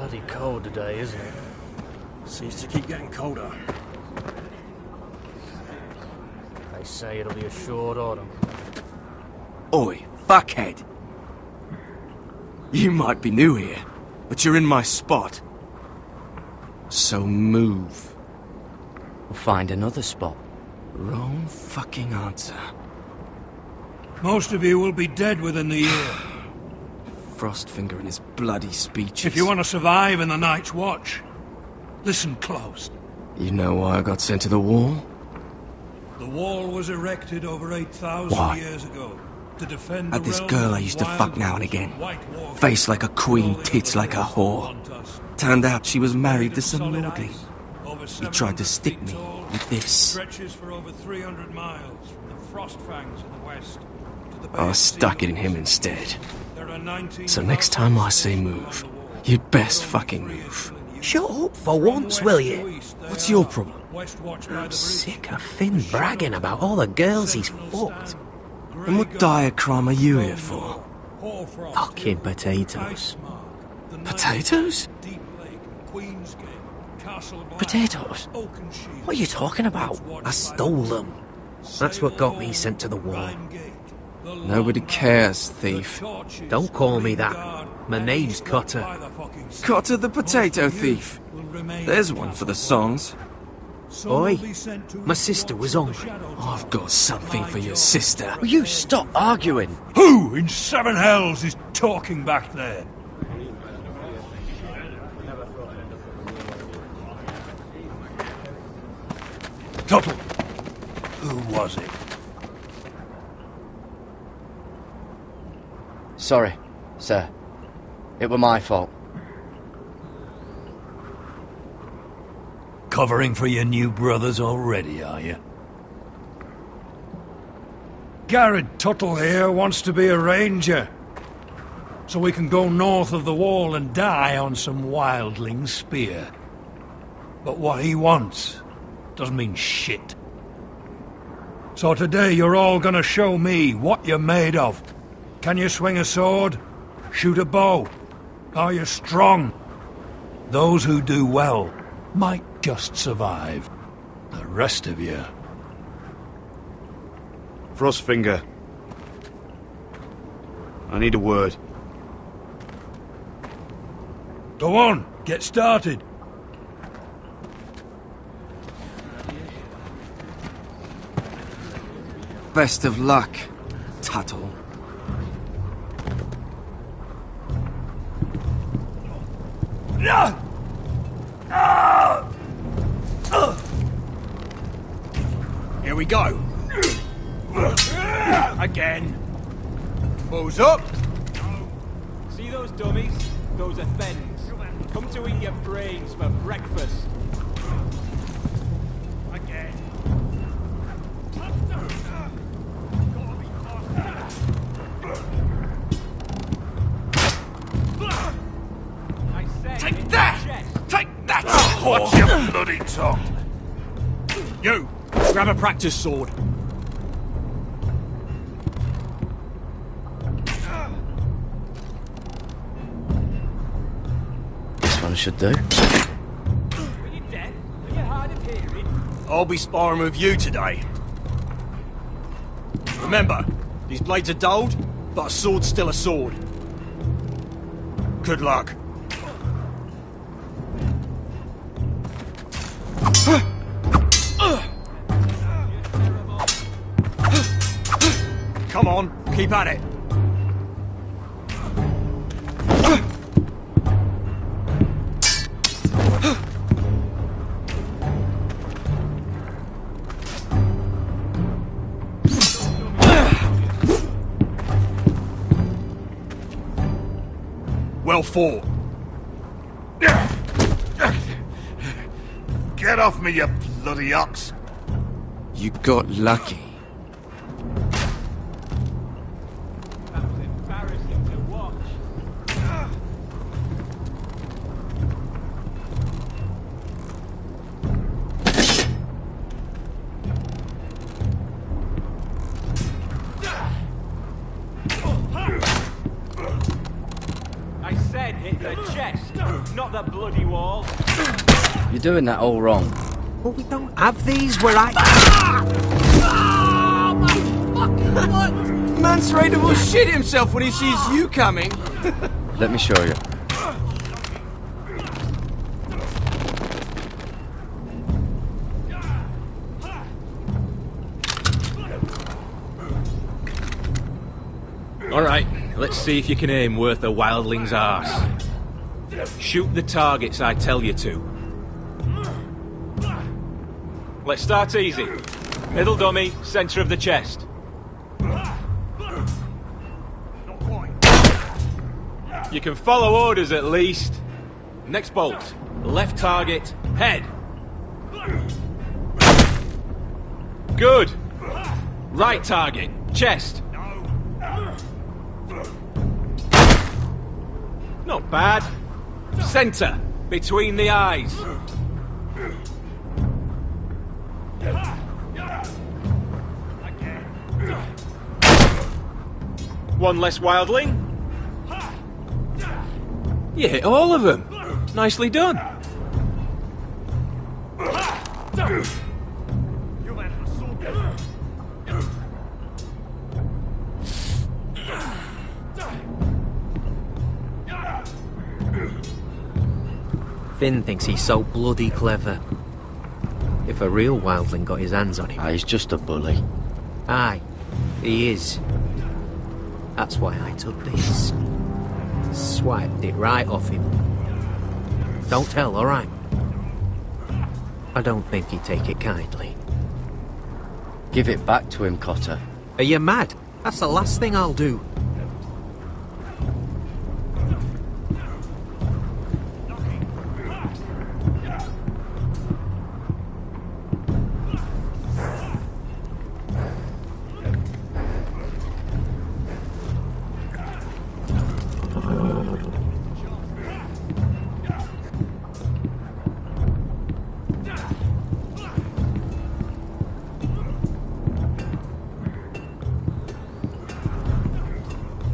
Bloody cold today, isn't it? Seems to keep getting colder. They say it'll be a short autumn. Oi, fuckhead. You might be new here, but you're in my spot. So move. We'll find another spot. Wrong fucking answer. Most of you will be dead within the year. Frostfinger and his bloody speeches. If you want to survive in the Night's Watch, listen close. You know why I got sent to the wall? The wall was erected over 8,000 Why? years ago to defend Had the this realm girl I of used to wild fuck now and wolves, again. white walkers, Face like a queen, crawling tits over like a hills whore. to hunt us. Turned out she was married to Made of some solid lordling. ice, over He tried to 700 stick feet me tall, with this. stretches for over 300 miles from the Frost Fangs in the west to the Bay I of stuck it in him Seals. instead. There are 19 So next time I say move, you'd best fucking move. Shut up for once, will you? What's your problem? I'm sick of Finn bragging about all the girls he's fucked. And what diacrime are you here for? Fucking potatoes. Potatoes? Potatoes? What are you talking about? I stole them. That's what got me sent to the wall. Nobody cares, thief. Don't call me that. My name's Cutter. Cotter the potato thief. There's one for the songs. Oi, my sister was hungry. I've got something for your sister. Will you stop arguing? Who in seven hells is talking back there? Tuttle, who was it? Sorry, sir. It were my fault. Covering for your new brothers already, are you? Garrett Tuttle here wants to be a ranger. So we can go north of the wall and die on some wildling spear. But what he wants doesn't mean shit. So today you're all gonna show me what you're made of. Can you swing a sword? Shoot a bow? Are you strong? Those who do well might just survive. The rest of you... Frostfinger. I need a word. Go on, get started. Best of luck, Tuttle. Here we go. Again. Balls up. See those dummies? Those are thens. Come to eat your brains for breakfast. Again. I said, Take that! Take that! Watch your bloody tongue. You! Grab a practice sword. This one should do. Are you deaf? Are you hard of hearing? I'll be sparring with you today. Remember, these blades are dulled, but a sword's still a sword. Good luck. Come on, keep at it. Well fought. Get off me, you bloody ox. You got lucky. That was embarrassing to watch. I said hit The chest, not the bloody wall. You're doing that all wrong. Well, we don't have these where I... Mance Raider will shit himself when he sees you coming. Let me show you. Alright, let's see if you can aim worth a wildling's arse. Shoot the targets I tell you to. Let's start easy. Middle dummy, centre of the chest. You can follow orders at least. Next bolt. Left target, head. Good. Right target, chest. Not bad. Centre, between the eyes. One less wildling. You hit all of them. Nicely done. Finn thinks he's so bloody clever. If a real wildling got his hands on him... Ah, he's just a bully. Aye, he is. That's why I took this. Swiped it right off him. Don't tell, alright? I don't think he'd take it kindly. Give it back to him, Cotter. Are you mad? That's the last thing I'll do.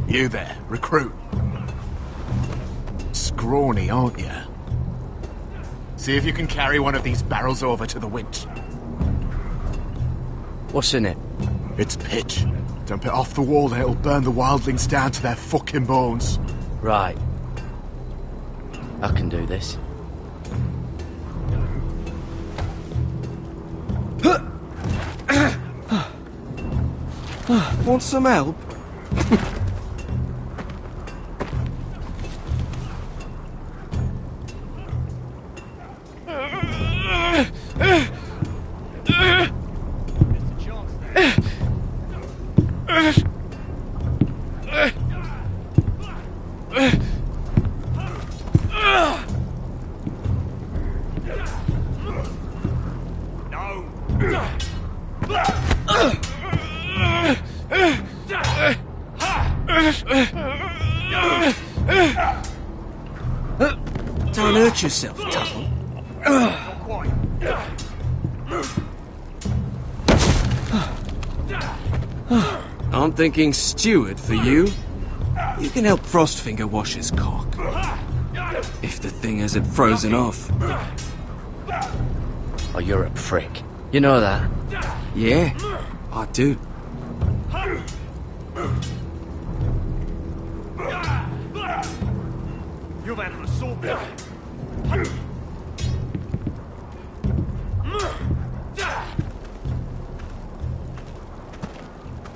You there, recruit. Scrawny, aren't you? See if you can carry one of these barrels over to the winch. What's in it? It's pitch. Dump it off the wall and it'll burn the wildlings down to their fucking bones. Right. I can do this. Want some help? Don't hurt yourself, Tuttle. I'm thinking steward for you. You can help Frostfinger wash his cock. If the thing hasn't frozen off. Oh, you're a prick. You know that? Yeah, I do. You've had an assault.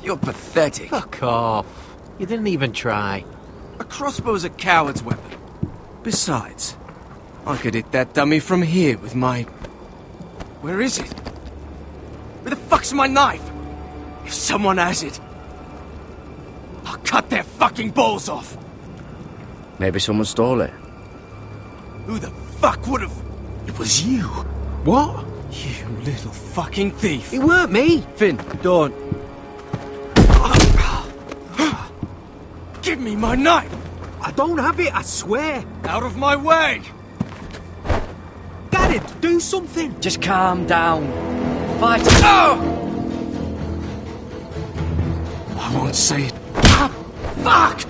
You're pathetic. Fuck off. You didn't even try. A crossbow's a coward's weapon. Besides, I could hit that dummy from here with my... Where is it? Where the fuck's my knife? If someone has it, I'll cut their fucking balls off. Maybe someone stole it. Who the fuck would've... It was you. What? You little fucking thief. It weren't me. Finn, don't. Give me my knife! I don't have it, I swear. Out of my way! Garrett, do something. Just calm down. Fight. Oh! I won't say it. Ah, fuck!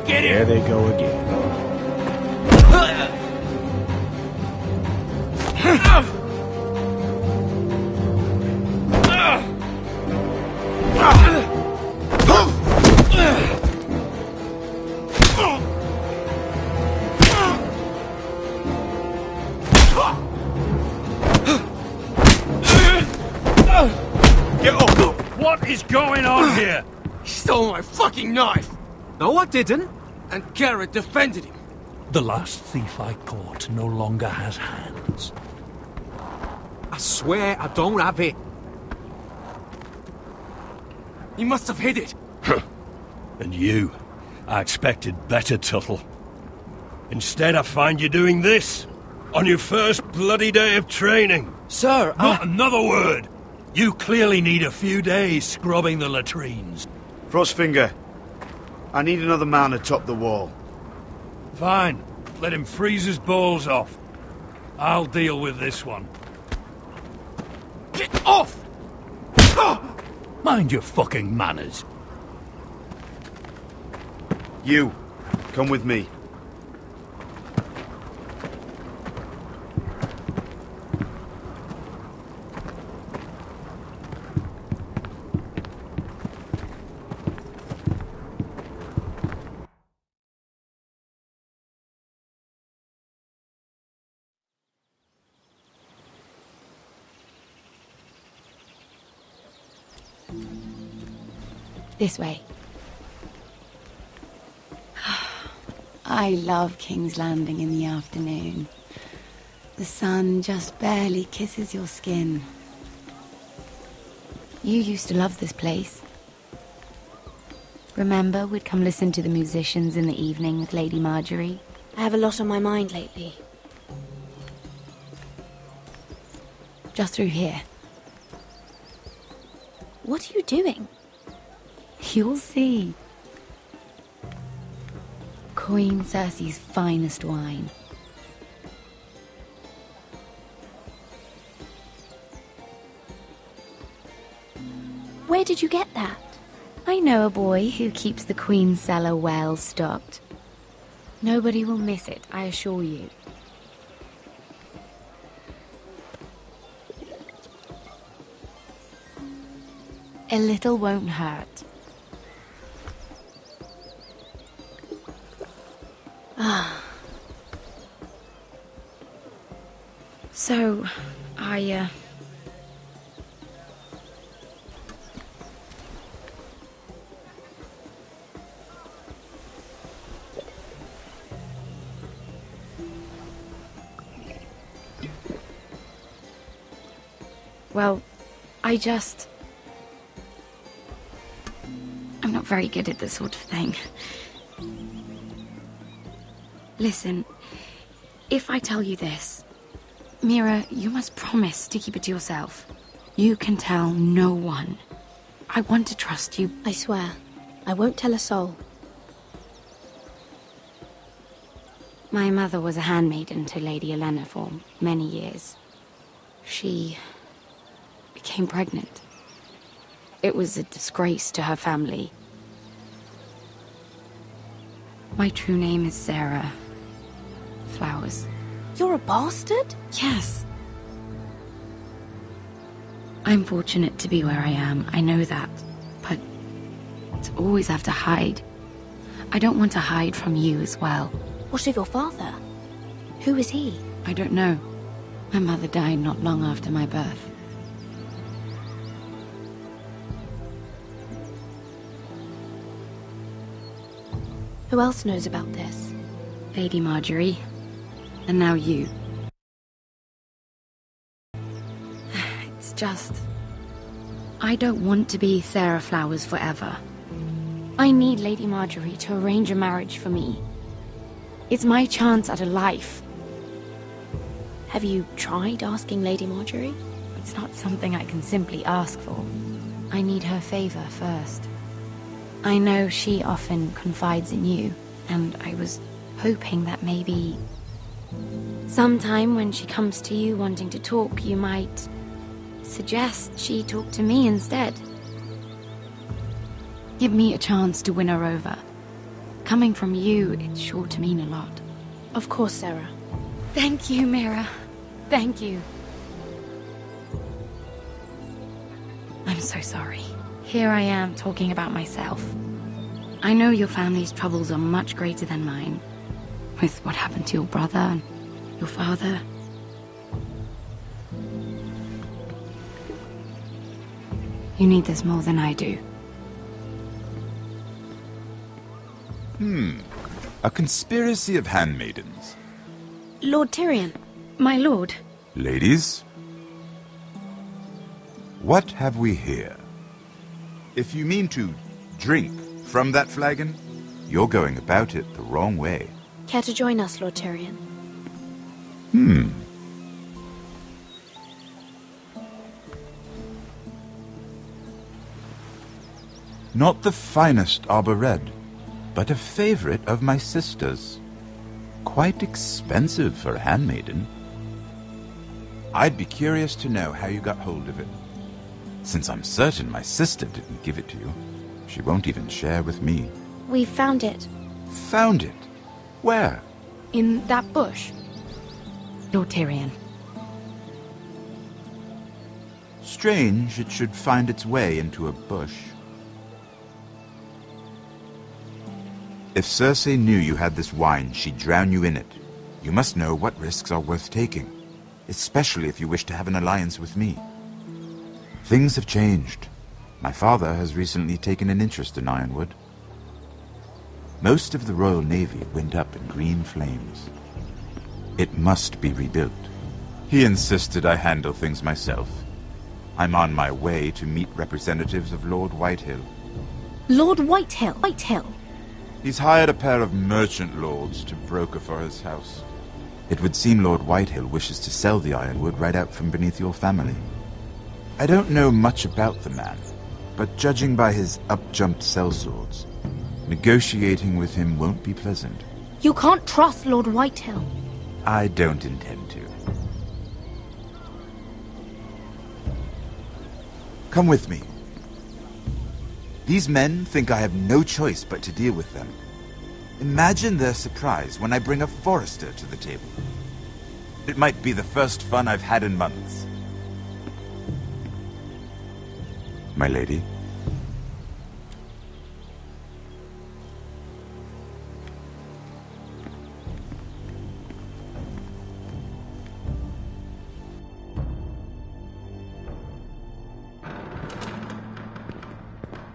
get There him! they go again. Get off! What is going on here? He stole my fucking knife! No, I didn't. And Garrett defended him. The last thief I caught no longer has hands. I swear I don't have it. He must have hid it. And you, I expected better, Tuttle. Instead, I find you doing this on your first bloody day of training. Sir, Not another word. You clearly need a few days scrubbing the latrines. Frostfinger, I need another man atop the wall. Fine. Let him freeze his balls off. I'll deal with this one. Get off! Mind your fucking manners. You, come with me. This way. I love King's Landing in the afternoon. The sun just barely kisses your skin. You used to love this place. Remember, we'd come listen to the musicians in the evening with Lady Marjorie? I have a lot on my mind lately. Just through here. What are you doing? You'll see. Queen Cersei's finest wine. Where did you get that? I know a boy who keeps the Queen's cellar well stocked. Nobody will miss it, I assure you. A little won't hurt. So, well, I'm not very good at this sort of thing. Listen, if I tell you this, Mira, you must promise to keep it to yourself. You can tell no one. I want to trust you. I swear, I won't tell a soul. My mother was a handmaiden to Lady Olenna for many years. She became pregnant. It was a disgrace to her family. My true name is Sarah Flowers. You're a bastard? Yes. I'm fortunate to be where I am, I know that. But to always have to hide. I don't want to hide from you as well. What of your father? Who is he? I don't know. My mother died not long after my birth. Who else knows about this? Lady Marjorie. And now you. It's just... I don't want to be Sarah Flowers forever. I need Lady Marjorie to arrange a marriage for me. It's my chance at a life. Have you tried asking Lady Marjorie? It's not something I can simply ask for. I need her favor first. I know she often confides in you, and I was hoping that maybe sometime when she comes to you wanting to talk, you might suggest she talk to me instead. Give me a chance to win her over. Coming from you, it's sure to mean a lot. Of course, Sarah. Thank you, Mira. Thank you. I'm so sorry. Here I am talking about myself. I know your family's troubles are much greater than mine. With what happened to your brother and your father. You need this more than I do. A conspiracy of handmaidens. Lord Tyrion. My lord. Ladies, what have we here? If you mean to drink from that flagon, you're going about it the wrong way. Care to join us, Lord Tyrion? Not the finest arbor red, but a favorite of my sister's. Quite expensive for a handmaiden. I'd be curious to know how you got hold of it. Since I'm certain my sister didn't give it to you, she won't even share with me. We found it. Found it? Where? In that bush. Lord Tyrion. Strange it should find its way into a bush. If Cersei knew you had this wine, she'd drown you in it. You must know what risks are worth taking, especially if you wish to have an alliance with me. Things have changed. My father has recently taken an interest in Ironwood. Most of the Royal Navy went up in green flames. It must be rebuilt. He insisted I handle things myself. I'm on my way to meet representatives of Lord Whitehill. Lord Whitehill? Whitehill? He's hired a pair of merchant lords to broker for his house. It would seem Lord Whitehill wishes to sell the Ironwood right out from beneath your family. I don't know much about the man, but judging by his up-jumped sellswords, negotiating with him won't be pleasant. You can't trust Lord Whitehill. I don't intend to. Come with me. These men think I have no choice but to deal with them. Imagine their surprise when I bring a Forrester to the table. It might be the first fun I've had in months. My lady.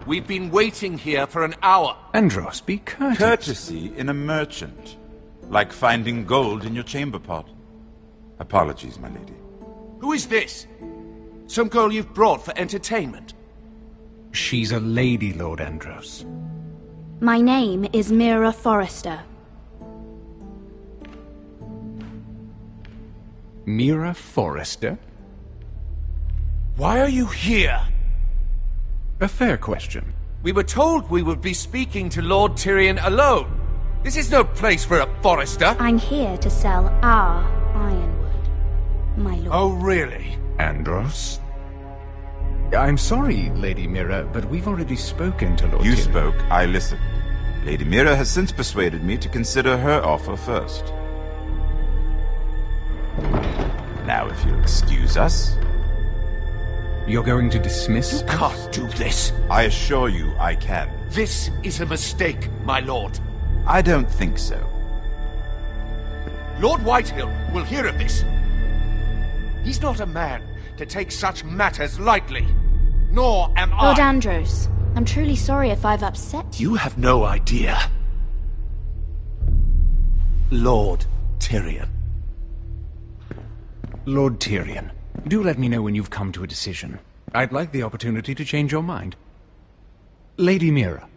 We've been waiting here for an hour. Andros, be courteous. Courtesy in a merchant. Like finding gold in your chamber pot. Apologies, my lady. Who is this? Some girl you've brought for entertainment? She's a lady, Lord Andros. My name is Mira Forrester. Mira Forrester? Why are you here? A fair question. We were told we would be speaking to Lord Tyrion alone. This is no place for a Forrester. I'm here to sell our Ironwood, my lord. Oh, really? Andros? I'm sorry, Lady Mira, but we've already spoken to Lord You Tyrion. spoke, I listened. Lady Mira has since persuaded me to consider her offer first. Now, if you'll excuse us... You're going to dismiss? You can't do this. I assure you I can. This is a mistake, my lord. I don't think so. Lord Whitehill will hear of this. He's not a man to take such matters lightly. Nor am I. Lord Andros, I'm truly sorry if I've upset you. You have no idea. Lord Tyrion. Lord Tyrion, do let me know when you've come to a decision. I'd like the opportunity to change your mind. Lady Mira.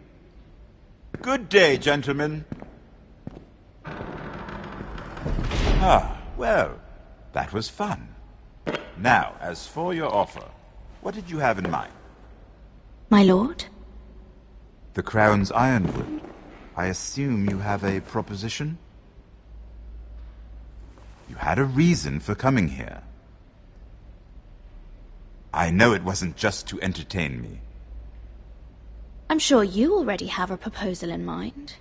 Good day, gentlemen. Ah, well, that was fun. Now, as for your offer, what did you have in mind? My lord? The Crown's Ironwood. I assume you have a proposition? You had a reason for coming here. I know it wasn't just to entertain me. I'm sure you already have a proposal in mind.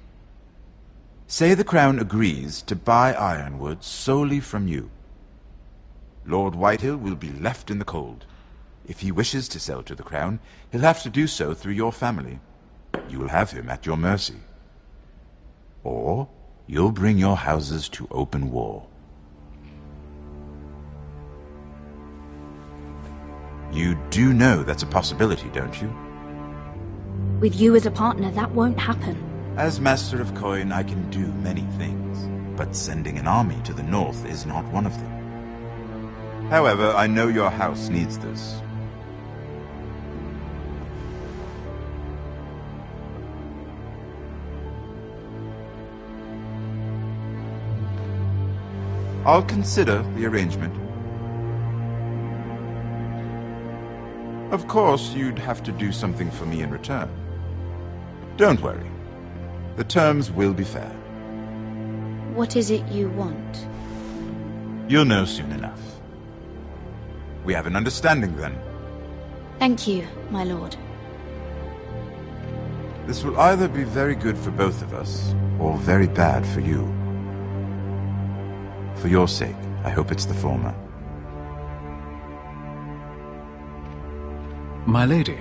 Say the Crown agrees to buy Ironwood solely from you. Lord Whitehill will be left in the cold. If he wishes to sell to the Crown, he'll have to do so through your family. You will have him at your mercy. Or you'll bring your houses to open war. You do know that's a possibility, don't you? With you as a partner, that won't happen. As Master of Coin, I can do many things, but sending an army to the north is not one of them. However, I know your house needs this. I'll consider the arrangement. Of course, you'd have to do something for me in return. Don't worry. The terms will be fair. What is it you want? You'll know soon enough. We have an understanding then. Thank you, my lord. This will either be very good for both of us, or very bad for you. For your sake, I hope it's the former. My lady.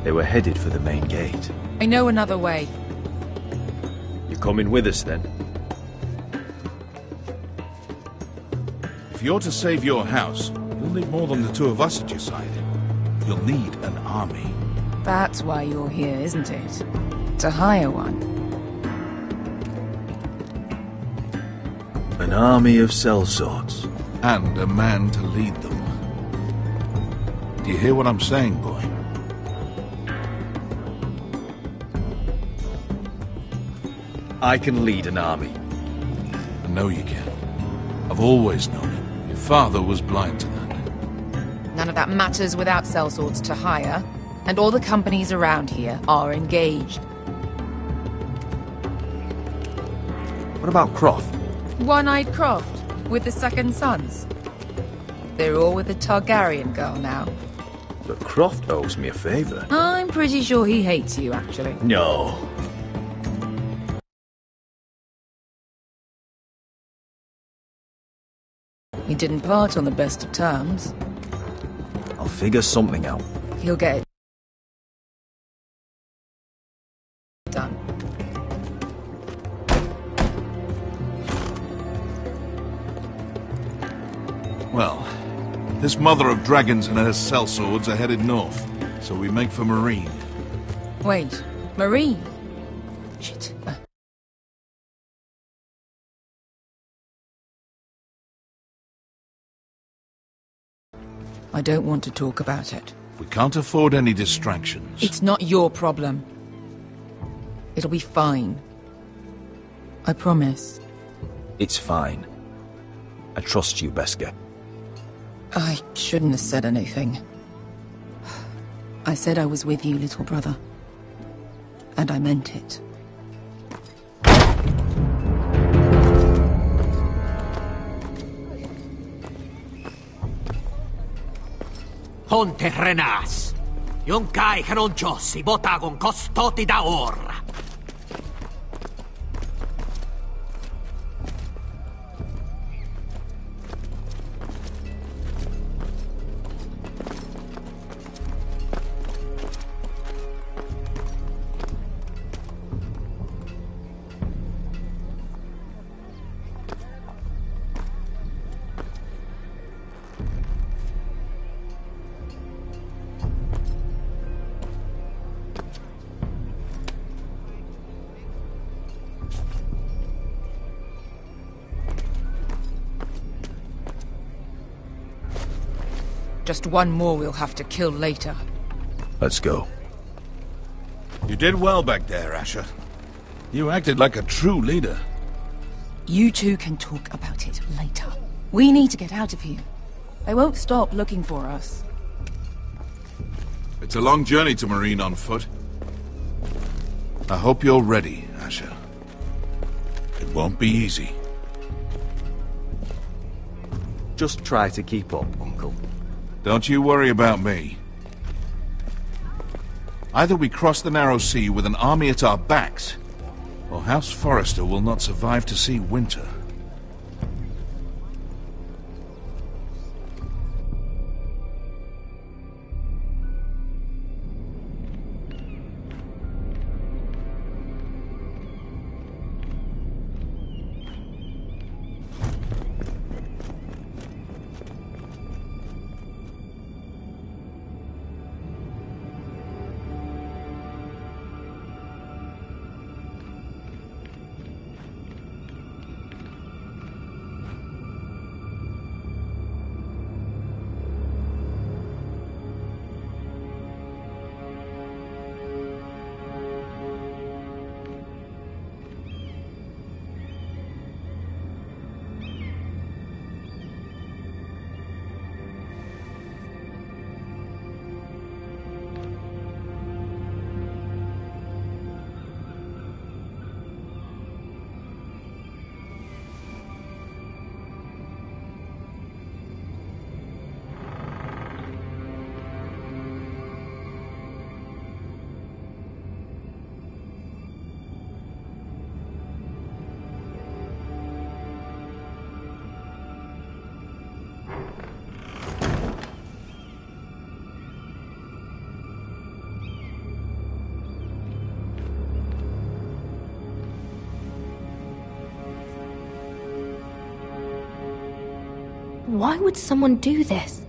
They were headed for the main gate. I know another way. You're coming with us, then? If you're to save your house, you'll need more than the two of us at your side. You'll need an army. That's why you're here, isn't it? To hire one. An army of sellswords. And a man to lead them. Do you hear what I'm saying, boy? I can lead an army. I know you can. I've always known it. Your father was blind to that. None of that matters without sellswords to hire, and all the companies around here are engaged. What about Croft? One-Eyed Croft, with the Second Sons. They're all with the Targaryen girl now. But Croft owes me a favor. I'm pretty sure he hates you, actually. No. We didn't part on the best of terms. I'll figure something out. He'll get it done. Well, this mother of dragons and her sellswords are headed north, so we make for Marine. Wait, Marine? Shit. I don't want to talk about it. We can't afford any distractions. It's not your problem. It'll be fine. I promise. It's fine. I trust you, Beskha. I shouldn't have said anything. I said I was with you, little brother. And I meant it. Honte renas. Yon kai hronchosi botagon costoti da orra. Just one more we'll have to kill later. Let's go. You did well back there, Asher. You acted like a true leader. You two can talk about it later. We need to get out of here. They won't stop looking for us. It's a long journey to Marine on foot. I hope you're ready, Asher. It won't be easy. Just try to keep up, Uncle. Don't you worry about me. Either we cross the narrow sea with an army at our backs, or House Forrester will not survive to see winter. Why would someone do this?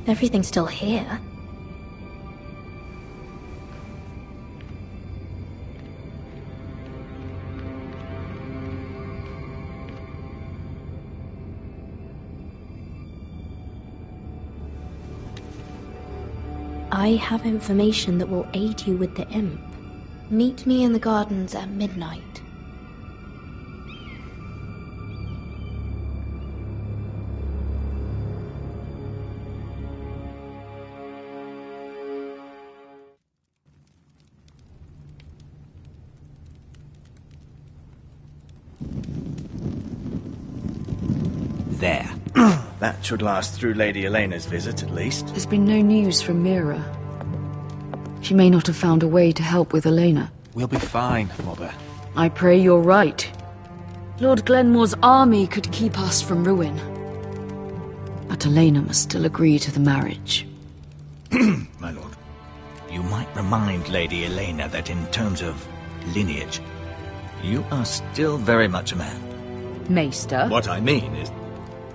Everything's still here. I have information that will aid you with the imp. Meet me in the gardens at midnight. There. That should last through Lady Elena's visit, at least. There's been no news from Mira. She may not have found a way to help with Elena. We'll be fine, Mother. I pray you're right. Lord Glenmore's army could keep us from ruin. But Elena must still agree to the marriage. My lord. You might remind Lady Elena that in terms of lineage, you are still very much a man. Maester? What I mean is,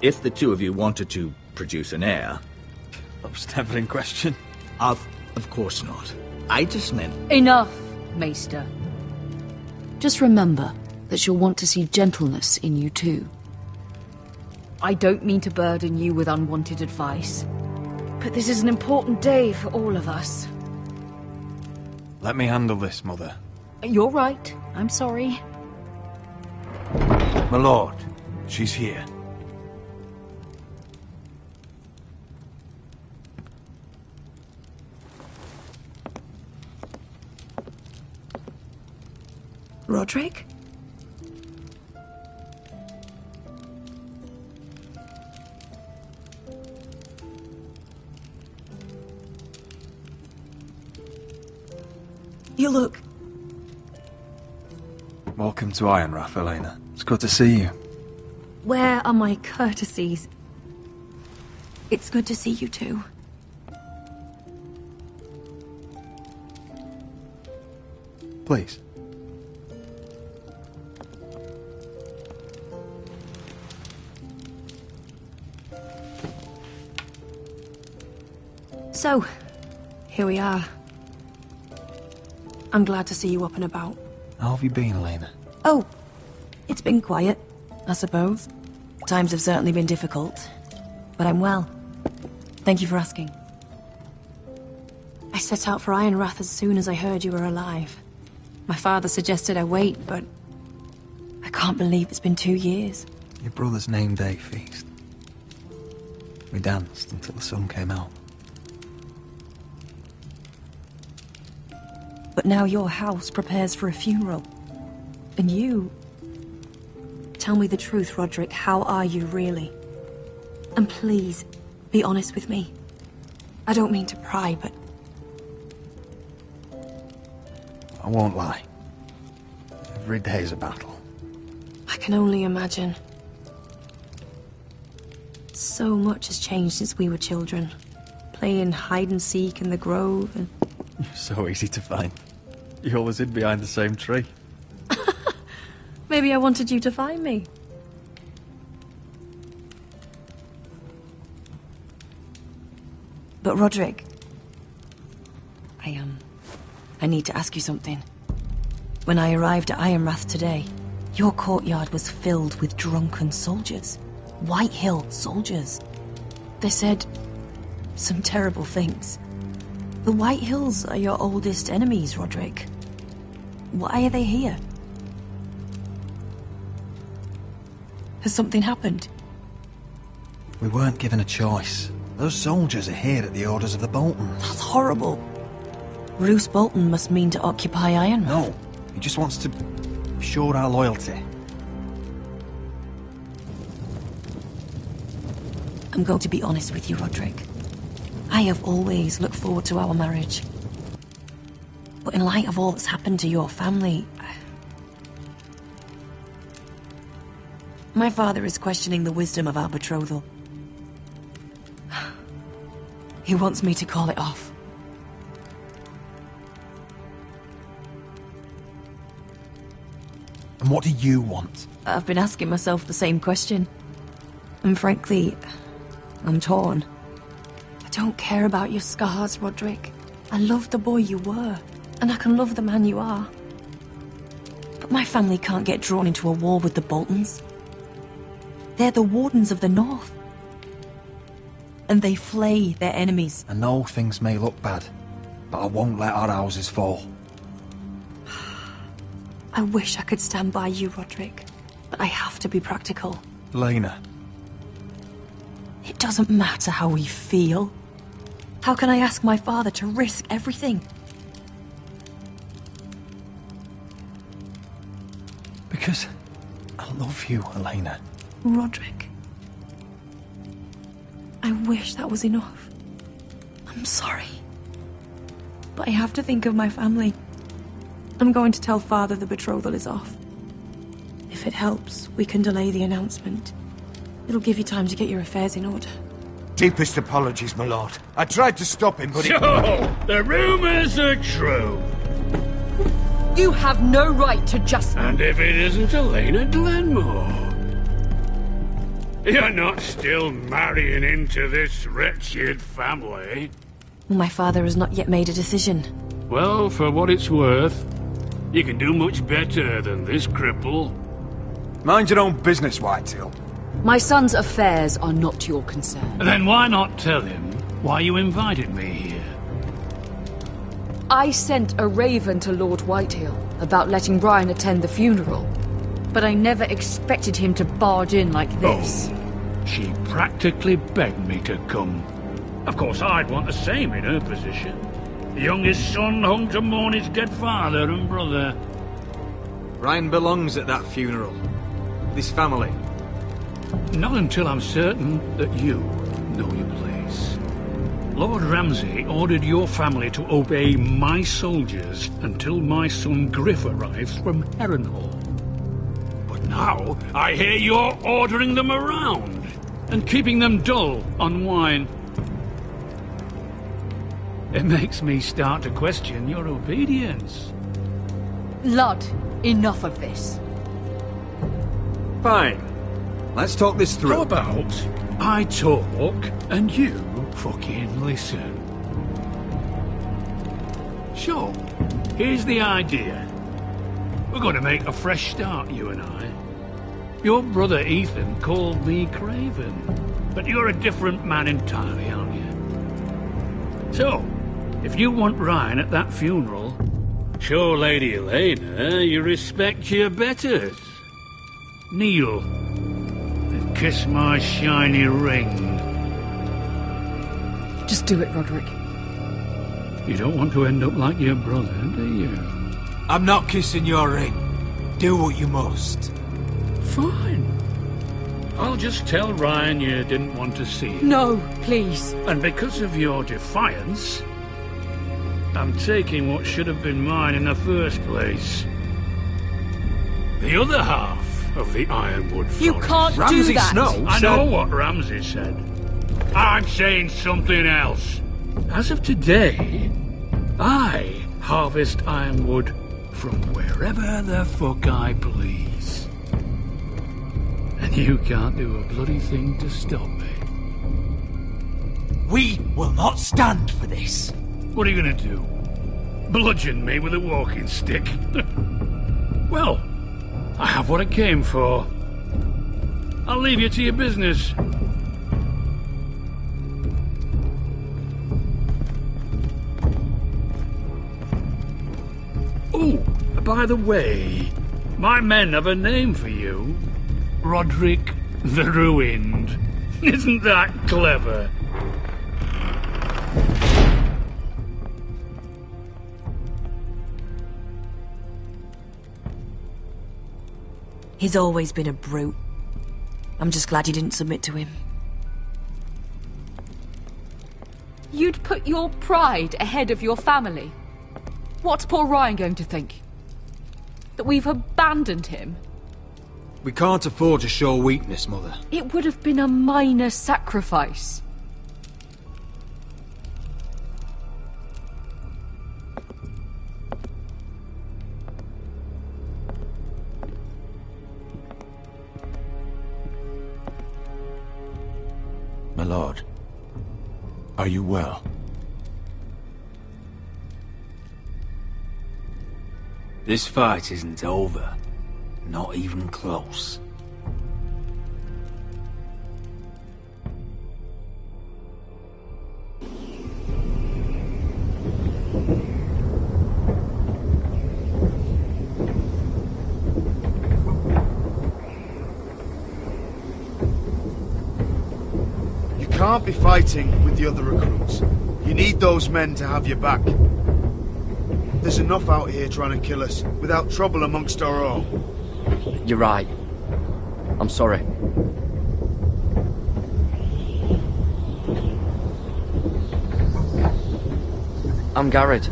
if the two of you wanted to produce an heir... That was never in question. Of course not. I just meant... Enough, Maester. Just remember that you'll want to see gentleness in you too. I don't mean to burden you with unwanted advice, but this is an important day for all of us. Let me handle this, Mother. You're right. I'm sorry. My lord, she's here. Roderick? You look... Welcome to Ironrath, Elena. It's good to see you. Where are my courtesies? It's good to see you too. Please. So, here we are. I'm glad to see you up and about. How have you been, Elena? Oh, it's been quiet, I suppose. Times have certainly been difficult, but I'm well. Thank you for asking. I set out for Ironrath as soon as I heard you were alive. My father suggested I wait, but I can't believe it's been 2 years. Your brother's name day feast. We danced until the sun came out. But now your house prepares for a funeral. And you... Tell me the truth, Roderick. How are you, really? And please, be honest with me. I don't mean to pry, but... I won't lie. Every day's a battle. I can only imagine. So much has changed since we were children. Playing hide-and-seek in the grove and... You're so easy to find. You always hid behind the same tree. Maybe I wanted you to find me. But Roderick... I need to ask you something. When I arrived at Ironrath today, your courtyard was filled with drunken soldiers. Whitehill soldiers. They said some terrible things. The Whitehills are your oldest enemies, Roderick. Why are they here? Has something happened? We weren't given a choice. Those soldiers are here at the orders of the Boltons. That's horrible. Roose Bolton must mean to occupy Ironrath. No, he just wants to show our loyalty. I'm going to be honest with you, Roderick. I have always looked forward to our marriage. But in light of all that's happened to your family... My father is questioning the wisdom of our betrothal. He wants me to call it off. And what do you want? I've been asking myself the same question. And frankly, I'm torn. I don't care about your scars, Roderick. I love the boy you were, and I can love the man you are. But my family can't get drawn into a war with the Boltons. They're the Wardens of the North. And they flay their enemies. I know things may look bad, but I won't let our houses fall. I wish I could stand by you, Roderick, but I have to be practical. Lena. It doesn't matter how we feel. How can I ask my father to risk everything? Because I love you, Elena. Roderick. I wish that was enough. I'm sorry. But I have to think of my family. I'm going to tell Father the betrothal is off. If it helps, we can delay the announcement. It'll give you time to get your affairs in order. Deepest apologies, my lord. I tried to stop him, but So, the rumors are true. You have no right to just... And if it isn't Elena Glenmore? You're not still marrying into this wretched family? My father has not yet made a decision. Well, for what it's worth, you can do much better than this cripple. Mind your own business, Whitehill. My son's affairs are not your concern. Then why not tell him why you invited me here? I sent a raven to Lord Whitehill about letting Brian attend the funeral. But I never expected him to barge in like this. Oh, she practically begged me to come. Of course, I'd want the same in her position. The youngest son home to mourn his dead father and brother. Ryan belongs at that funeral. This family. Not until I'm certain that you know your place. Lord Ramsay ordered your family to obey my soldiers until my son Griff arrives from Harrenhal. But now I hear you're ordering them around and keeping them dull on wine. It makes me start to question your obedience. Lud, enough of this. Fine. Let's talk this through. How about I talk and you fucking listen? So, here's the idea. We're going to make a fresh start, you and I. Your brother Ethan called me Craven, but you're a different man entirely, aren't you? So, if you want Ryan at that funeral, show Lady Elena you respect your betters. Kneel and kiss my shiny ring. Just do it, Roderick. You don't want to end up like your brother, do you? I'm not kissing your ring. Do what you must. Fine. I'll just tell Ryan you didn't want to see him. No, please. And because of your defiance, I'm taking what should have been mine in the first place. The other half of the Ironwood Forest. You can't do that! Snow I know what Ramsay said. I'm saying something else. As of today, I harvest Ironwood from wherever the fuck I please. And you can't do a bloody thing to stop me. We will not stand for this. What are you gonna do? Bludgeon me with a walking stick? Well, I have what I came for. I'll leave you to your business. Oh, by the way, my men have a name for you. Roderick the Ruined. Isn't that clever? He's always been a brute. I'm just glad you didn't submit to him. You'd put your pride ahead of your family. What's poor Ryan going to think? That we've abandoned him? We can't afford to show weakness, Mother. It would have been a minor sacrifice. My lord, are you well? This fight isn't over. Not even close. You can't be fighting with the other recruits. You need those men to have your back. There's enough out here trying to kill us, without trouble amongst our own. You're right. I'm sorry. I'm Garrett.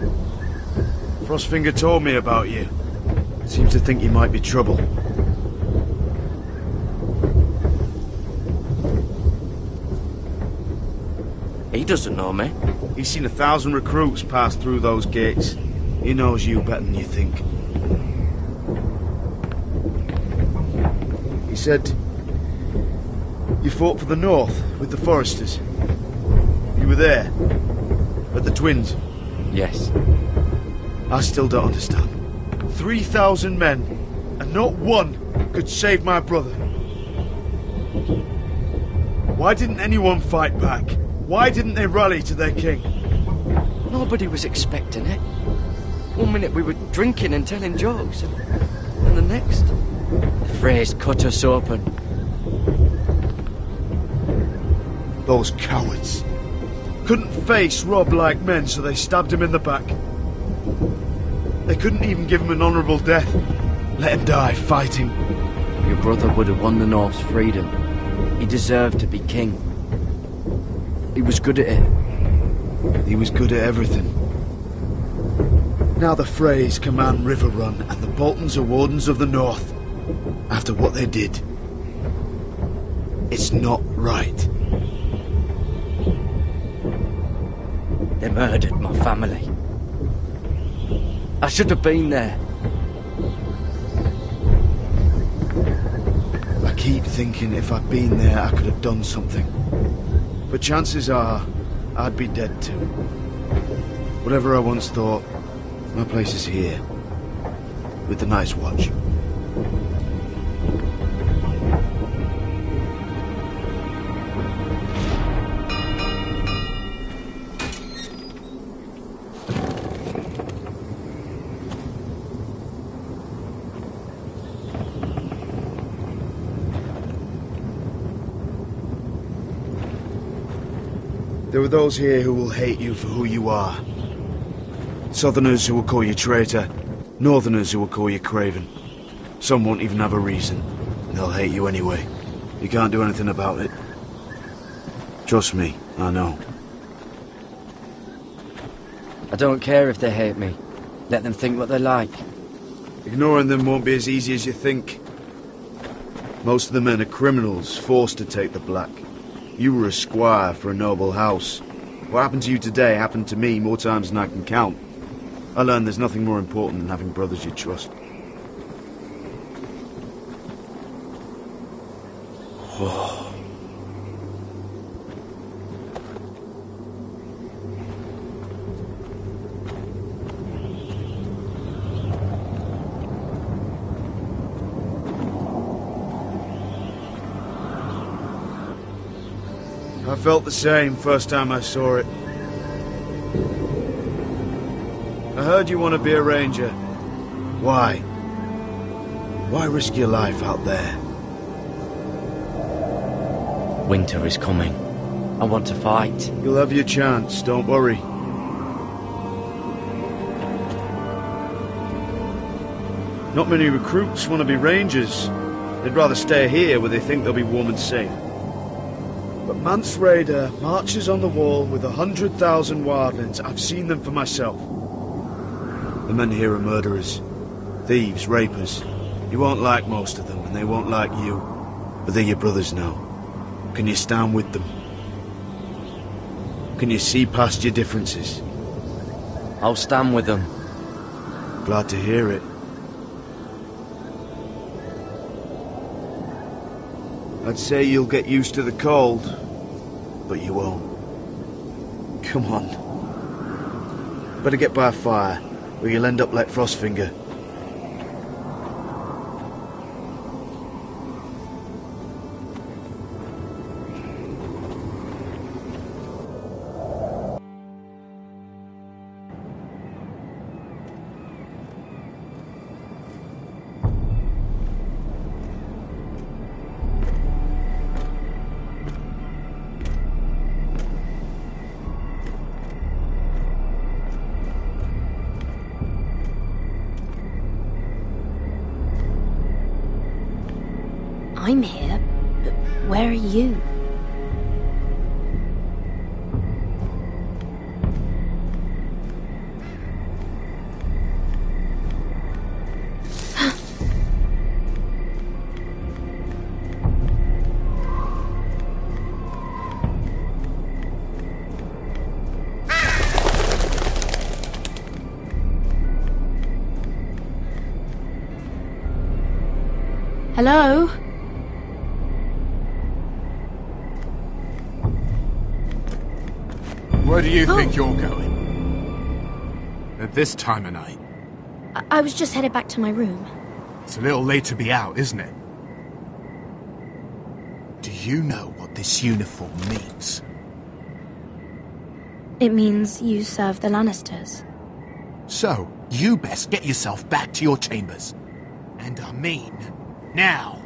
Frostfinger told me about you. Seems to think you might be trouble. He doesn't know me. He's seen 1,000 recruits pass through those gates. He knows you better than you think. He said you fought for the North with the Foresters. You were there at the Twins. Yes. I still don't understand. 3,000 men, and not one could save my brother. Why didn't anyone fight back? Why didn't they rally to their king? Nobody was expecting it. One minute we were drinking and telling jokes, and the next, the Freys cut us open. Those cowards. Couldn't face Rob like men, so they stabbed him in the back. They couldn't even give him an honourable death. Let him die fighting. Your brother would have won the North's freedom. He deserved to be king. He was good at it. He was good at everything. Now the Freys command Riverrun, and the Boltons are Wardens of the North. After what they did. It's not right. They murdered my family. I should have been there. I keep thinking if I'd been there, I could have done something. But chances are, I'd be dead too. Whatever I once thought, My place is here. With the Night's Watch. There are those here who will hate you for who you are. Southerners who will call you traitor. Northerners who will call you craven. Some won't even have a reason. They'll hate you anyway. You can't do anything about it. Trust me, I know. I don't care if they hate me. Let them think what they like. Ignoring them won't be as easy as you think. Most of the men are criminals, forced to take the black. You were a squire for a noble house. What happened to you today happened to me more times than I can count. I learned there's nothing more important than having brothers you trust. I felt the same first time I saw it. I heard you want to be a ranger. Why? Why risk your life out there? Winter is coming. I want to fight. You'll have your chance, don't worry. Not many recruits want to be rangers. They'd rather stay here where they think they'll be warm and safe. But Mance Rayder marches on the wall with 100,000 wildlings. I've seen them for myself. The men here are murderers. Thieves, rapers. You won't like most of them, and they won't like you. But they're your brothers now. Can you stand with them? Can you see past your differences? I'll stand with them. Glad to hear it. I'd say you'll get used to the cold, but you won't. Come on. Better get by a fire, or you'll end up like Frostfinger. I'm here, but where are you? Hello? Where do you think you're going? At this time of night? I was just headed back to my room. It's a little late to be out, isn't it? Do you know what this uniform means? It means you serve the Lannisters. So, you best get yourself back to your chambers. And I mean, now.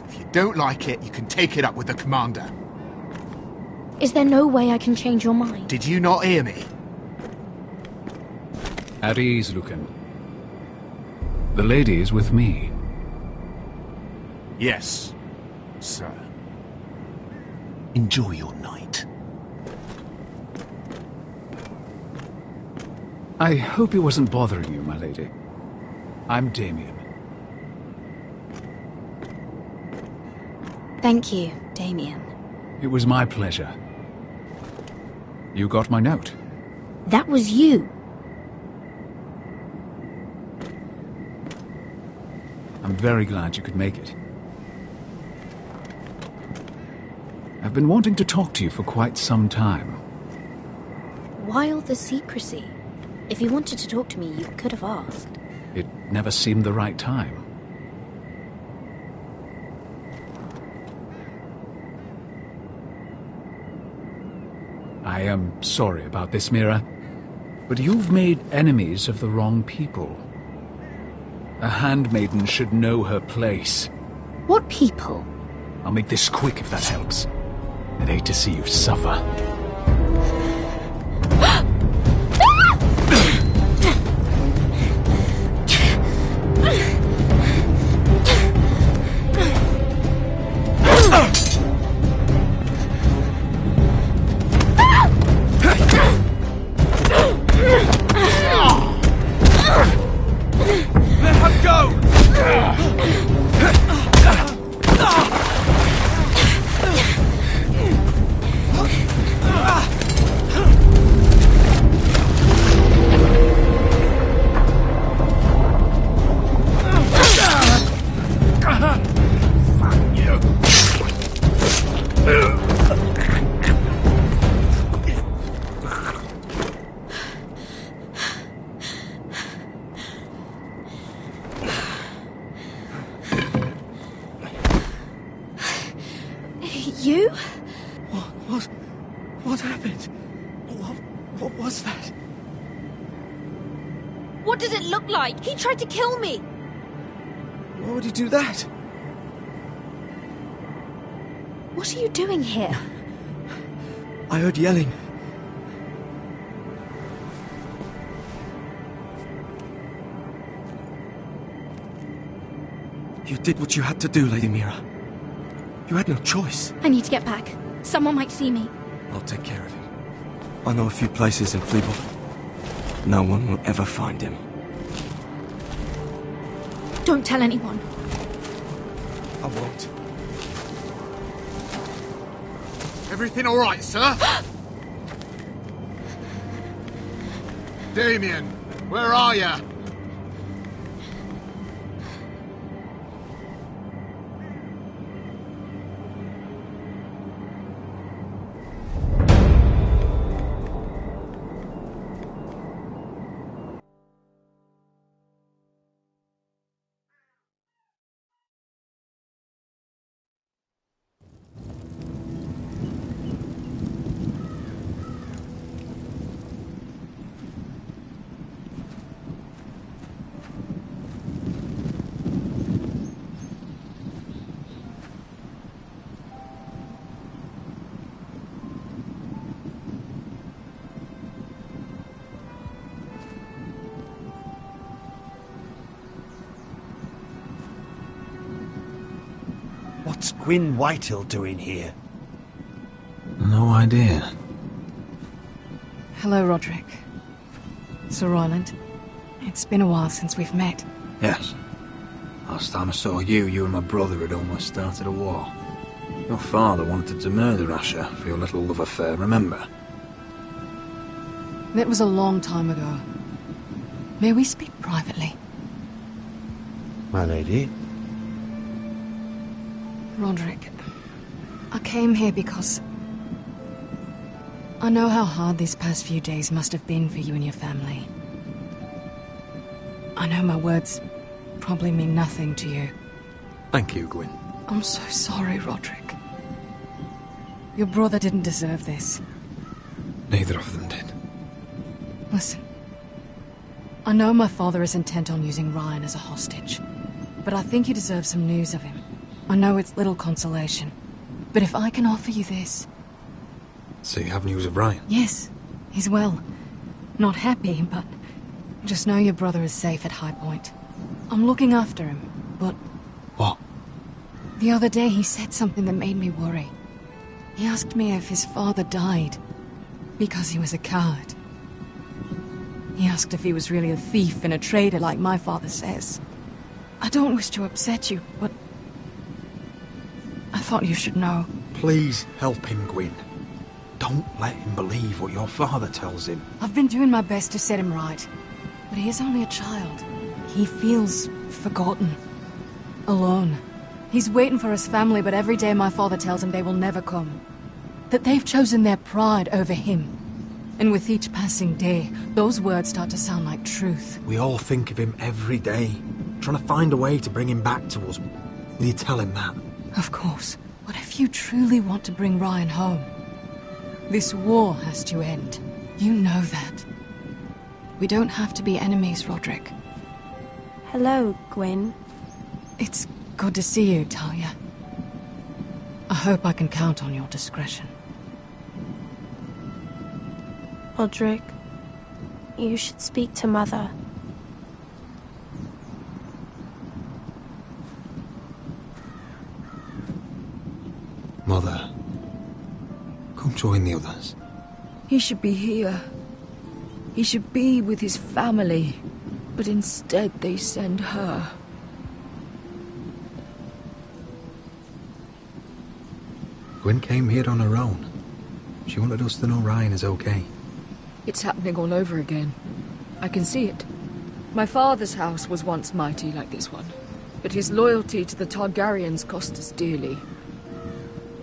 If you don't like it, you can take it up with the commander. Is there no way I can change your mind? Did you not hear me? At ease, Lucan. The lady is with me. Yes, sir. Enjoy your night. I hope he wasn't bothering you, my lady. I'm Damien. Thank you, Damien. It was my pleasure. You got my note. That was you. I'm very glad you could make it. I've been wanting to talk to you for quite some time. Why all the secrecy? If you wanted to talk to me, you could have asked. It never seemed the right time. I am sorry about this, Mira, but you've made enemies of the wrong people. A handmaiden should know her place. What people? I'll make this quick if that helps. I'd hate to see you suffer. Let her go! You? What happened? What was that? What did it look like? He tried to kill me! Why would he do that? What are you doing here? I heard yelling. You did what you had to do, Lady Mira. You had no choice. I need to get back. Someone might see me. I'll take care of him. I know a few places in Fleabor. No one will ever find him. Don't tell anyone. I won't. Everything all right, sir? Damien, where are you? What's Gwyn Whitehill doing here? No idea. Hello, Roderick. Sir Roland. It's been a while since we've met. Yes. Last time I saw you and my brother had almost started a war. Your father wanted to murder Asher for your little love affair, remember? That was a long time ago. May we speak privately? My lady? Roderick, I came here because I know how hard these past few days must have been for you and your family. I know my words probably mean nothing to you. Thank you, Gwyn. I'm so sorry, Roderick. Your brother didn't deserve this. Neither of them did. Listen, I know my father is intent on using Ryan as a hostage, but I think you deserve some news of him. I know it's little consolation, but if I can offer you this... So you have news of Ryan? Yes, he's well. Not happy, but just know your brother is safe at High Point. I'm looking after him, but... What? The other day he said something that made me worry. He asked me if his father died because he was a coward. He asked if he was really a thief and a traitor like my father says. I don't wish to upset you, but I thought you should know. Please help him, Gwyn. Don't let him believe what your father tells him. I've been doing my best to set him right, but he is only a child. He feels forgotten, alone. He's waiting for his family, but every day my father tells him they will never come. That they've chosen their pride over him. And with each passing day, those words start to sound like truth. We all think of him every day, trying to find a way to bring him back to us. Will you tell him that? Of course. But if you truly want to bring Ryan home, this war has to end. You know that. We don't have to be enemies, Roderick. Hello, Gwyn. It's good to see you, Talia. I hope I can count on your discretion. Roderick, you should speak to Mother. Mother, come join the others. He should be here. He should be with his family. But instead they send her. Gwyn came here on her own. She wanted us to know Ryan is okay. It's happening all over again. I can see it. My father's house was once mighty like this one, but his loyalty to the Targaryens cost us dearly.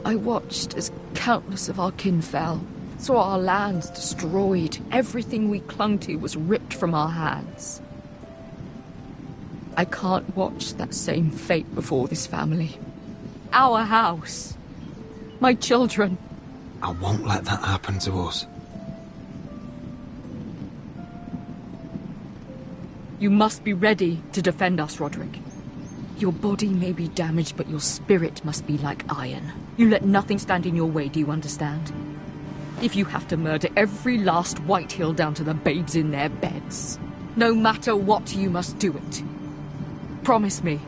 I watched as countless of our kin fell, saw our lands destroyed, everything we clung to was ripped from our hands. I can't watch that same fate before this family. Our house. My children. I won't let that happen to us. You must be ready to defend us, Roderick. Your body may be damaged, but your spirit must be like iron. You let nothing stand in your way, do you understand? If you have to murder every last Whitehill down to the babes in their beds, no matter what, you must do it. Promise me.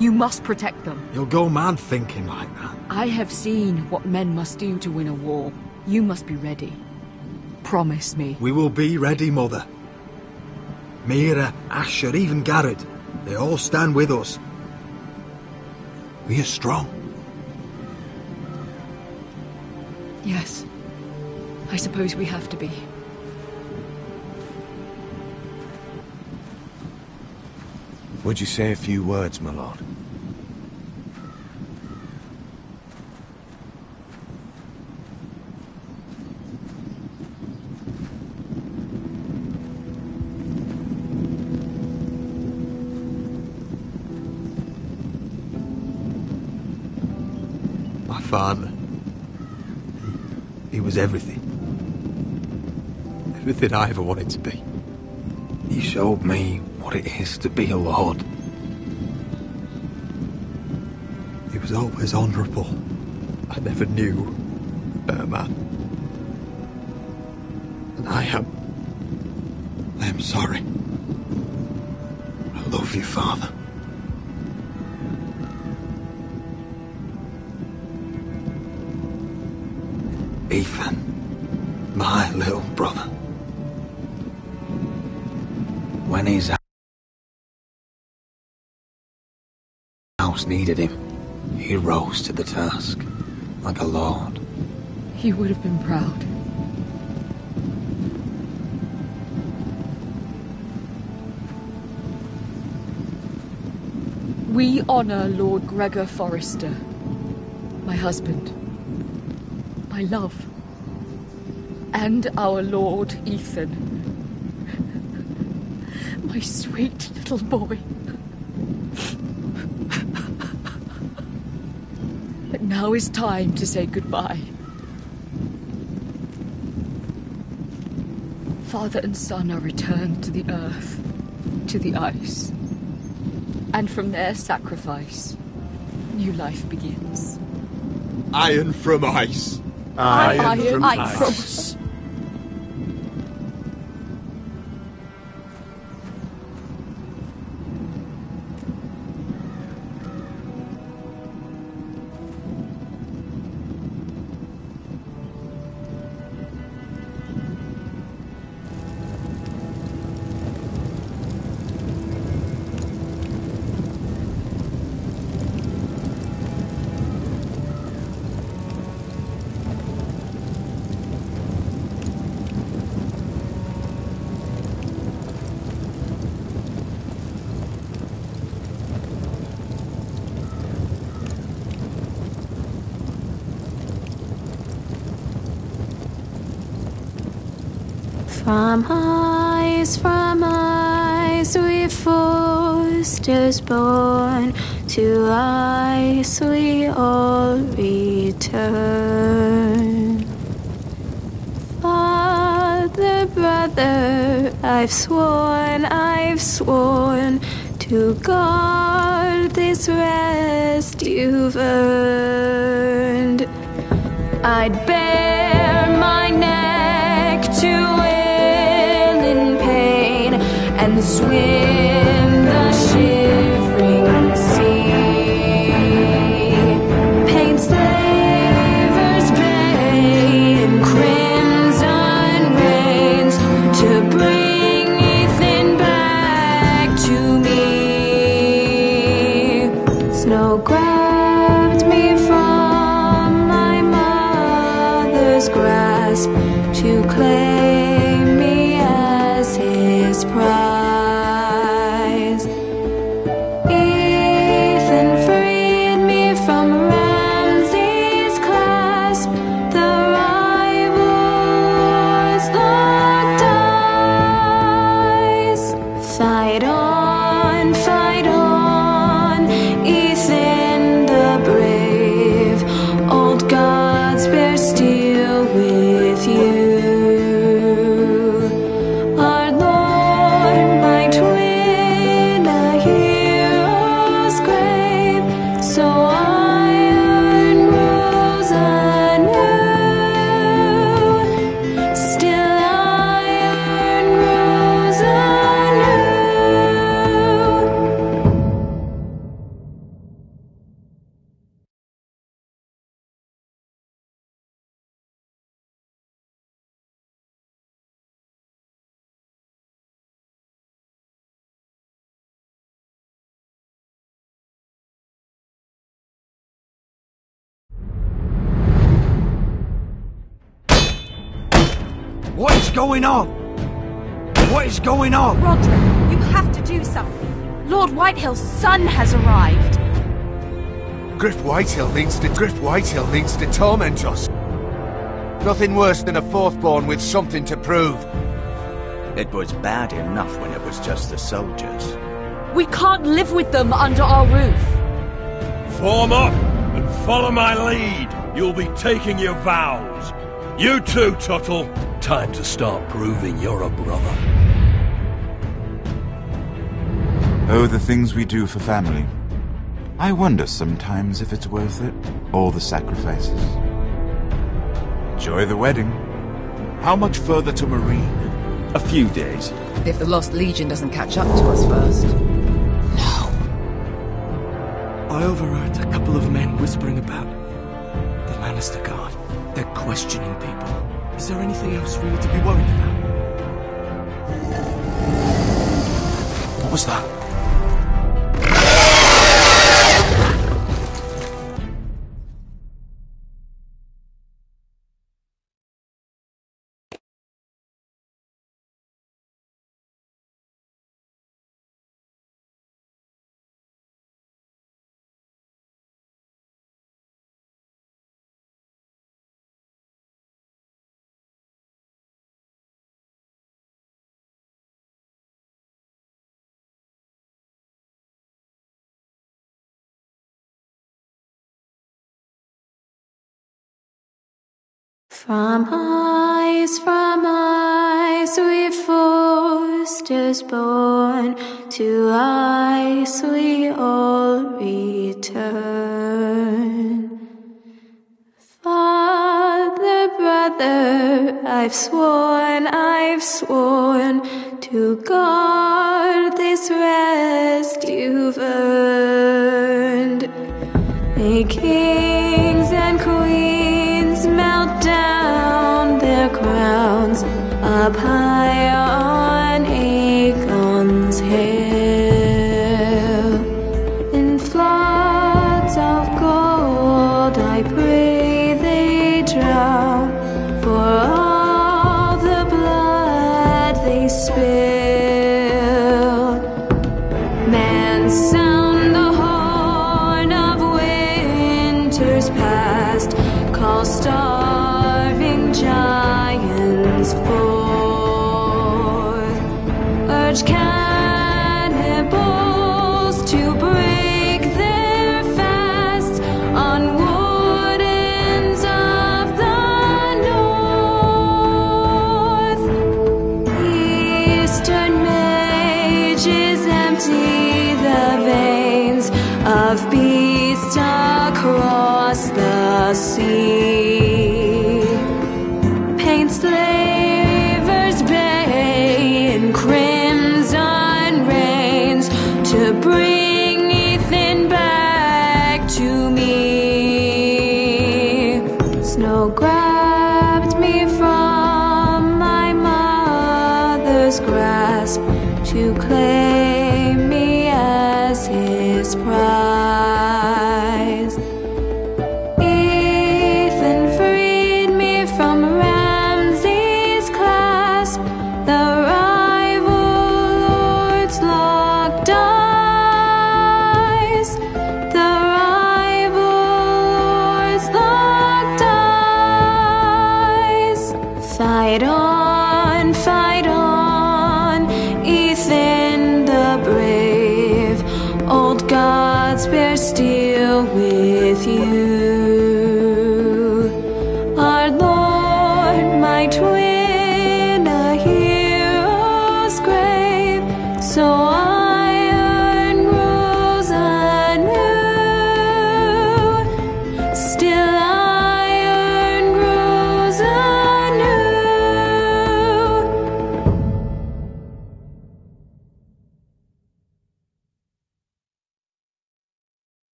You must protect them. You'll go mad thinking like that. I have seen what men must do to win a war. You must be ready. Promise me. We will be ready, Mother. Mira, Asher, even Garrett. They all stand with us. We are strong. Yes. I suppose we have to be. Would you say a few words, my lord? My father. He was everything. Everything I ever wanted to be. He showed me what it is to be a lord. He was always honourable. I never knew a better man. And I am sorry. I love you, Father. Ethan, my little brother. When his house needed him, he rose to the task, like a lord. He would have been proud. We honor Lord Gregor Forrester, my husband, my love, and our Lord Ethan, my sweet little boy. But now is time to say goodbye. Father and son are returned to the earth, to the ice. And from their sacrifice, new life begins. Iron from ice. Iron from ice. From ice we foresters born, to ice we all return. Father, brother, I've sworn to guard this rest you've earned. I'd bare my neck to and swim the shivering sea. Paint slavers bay in crimson rains to bring Ethan back to me. Snow grabbed me from my mother's grasp to claim me as his prize. What is going on? What is going on? Roderick, you have to do something. Lord Whitehill's son has arrived. Griff Whitehill needs to torment us. Nothing worse than a fourthborn with something to prove. It was bad enough when it was just the soldiers. We can't live with them under our roof. Form up and follow my lead. You'll be taking your vows. You too, Tuttle. Time to start proving you're a brother. Oh, the things we do for family. I wonder sometimes if it's worth it, all the sacrifices. Enjoy the wedding. How much further to Marine? A few days. If the Lost Legion doesn't catch up to us first. I overheard a couple of men whispering about the Lannister Guard. They're questioning people. Is there anything else really to be worried about? What was that? From ice we foresters born, to ice we all return. Father, brother, I've sworn to guard this rest you've earned. May kings and queens melt down their crowns up high on Aegon's hill. In floods of gold I pray they drown, for all the blood they spill. Man, sound the horn of winter's past, call starving giants forth. sea. Paint Slaver's Bay in crimson rains to bring Ethan back to me. Snow grabbed me from my mother's grasp to claim me as his prize. Ethan freed me from Ramsay's clasp, the rival lords locked eyes, the rival lords locked eyes. Fight on, Ethan the brave. Old gods bear steel with you.